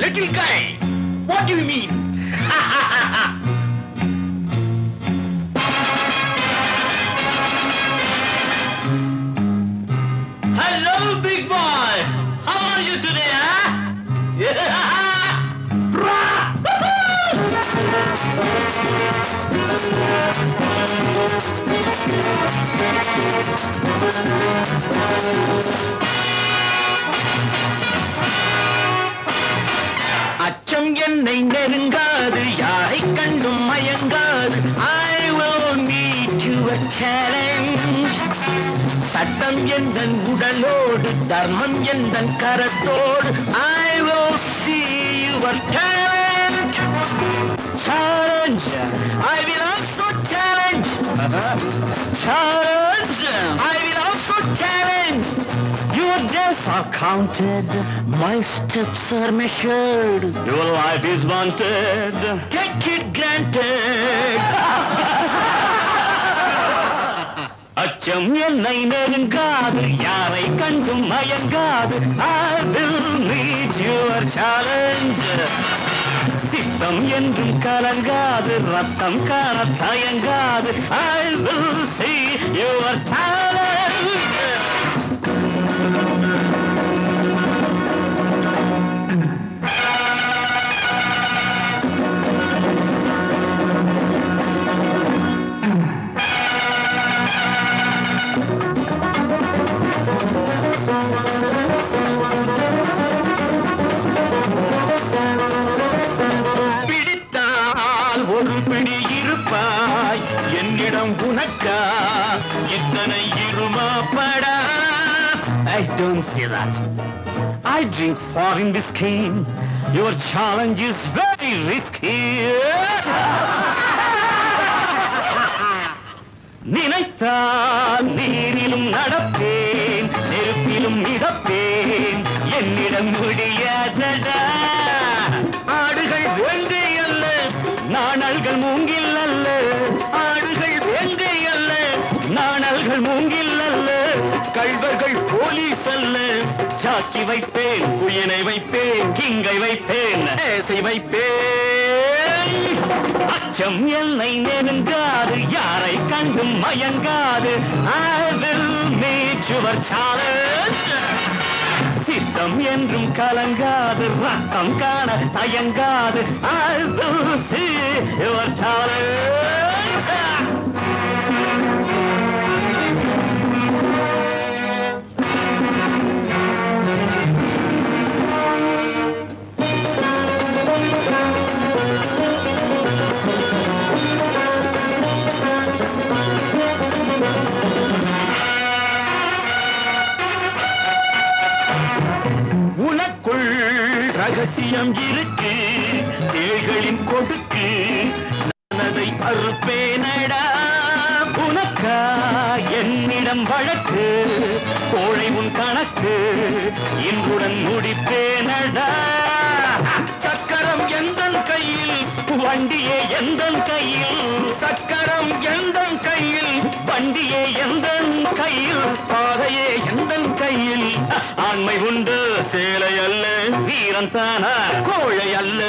little guy. What do you mean? Hello, big boy. How are you today, huh? அச்சம் என்னை நெருங்காது, யாரை கண்டும் மயங்காது. I will meet your challenge. சட்டம் எந்தன் உடலோடு, தர்மம் எந்தன் கரத்தோடு. I will see your talent. Challenge. I will also challenge. Challenge. I will also challenge. Your days are counted, my steps are measured. Your life is wanted, take it granted. அச்சம் என்னை நெருங்காது, யாரை கண்டும் மயங்காது. I will meet your challenge. சித்தம் என்றும் கலங்காது, ரத்தம் காண தயங்காது. I will see your challenge. பிடித்தால் ஒரு பிடி இருப்பாய், என்னிடம் உனக்கா இத்தனை இருமாப்படா. I don't see that. I drink foreign whiskey. Your challenge is very risky. நினைத்தால் நீரிலும் நடப்பேன், நெருப்பிலும் மிதப்பேன். என்னிடம் முடியாதடா. ஆடுகள் வேண்டே அல்ல, நாணல்கள் மூங்கில் அல்ல. ஆடுகள் வேண்டே அல்ல, நாணல்கள் மூங்கில் அல்ல. கள்வர்கள் போலீஸ் அல்ல. சாக்கி வைப்பேன், குயனை வைப்பேன், கிங்கை வைப்பேன், ஏசை வைப்பேன். அச்சம் என்னை நெருங்காது, யாரை கண்டும் மயங்காது. I will meet your challenge. சித்தம் என்றும் கலங்காது, ரத்தம் காண தயங்காது. I will see your challenge. உனக்குள் ரகசியம் இருக்கு, தேள்களின் கொடுக்கு. நான் அதை அறுப்பேனடா. உனக்கா என்னிடம் வழக்கு, கோழை உன் கணக்கு. இன்றுடன் முடிப்பேனடா. சக்கரம் எந்தன் கையில், வண்டியே எந்தன் கையில். சக்கரம் எந்தன் கையில், வண்டியே எந்தன் கையில். பாதையே எந்தன் கையில். ஆண்மை உண்டு, சேலை அல்ல, வீரன் தானா, கோழை அல்ல.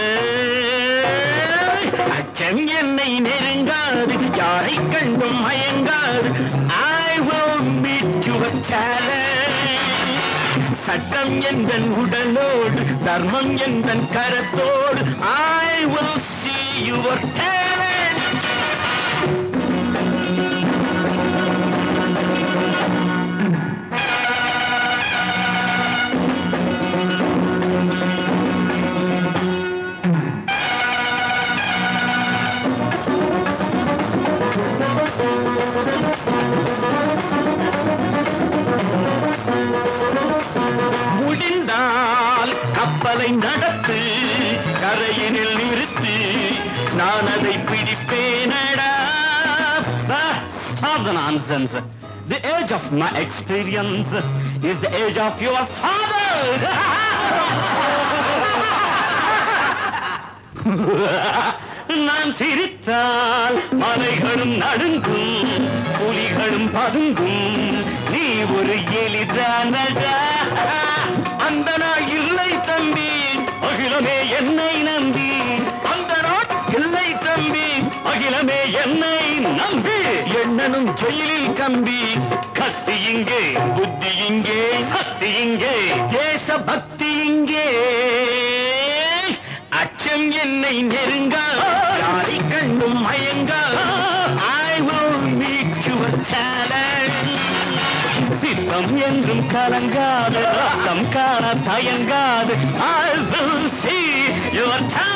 அச்சம் என்னை நெருங்காது, யாரை கண்டும் மயங்காது. I will meet your challenge. சட்டம் எந்தன் உடலோடு, தர்மம் எந்தன் கரத்தோடு. I will see your talent. முடிந்தால் கப்பலை நடத்து, கரையினில் நிறுத்து. நான் அதை பிடிப்பேனடா. Stop the nonsense. The age of my experience is the age of your father. நான் சிரித்தால் மலைகளும் நடுங்கும், புலிகளும் பதுங்கும். நீ ஒரு எலிதானடா. அந்த நாள் இல்லை தம்பி, அகிலமே என்னை நம்பி அந்த நாட்டில்லை தம்பி அகிலமே என்னை நம்பி எண்ணனும் ஜெயிலில் கம்பி கத்தி இங்கே புத்தி இங்கே சக்தி இங்கே தேச பக்தி இங்கே அச்சம் என்னை நெருங்கா யாரை கண்டும் மயங்கா I will meet your talent சித்தம் என்றும் கலங்காது ரத்தம் காண தயங்காது I will see your talent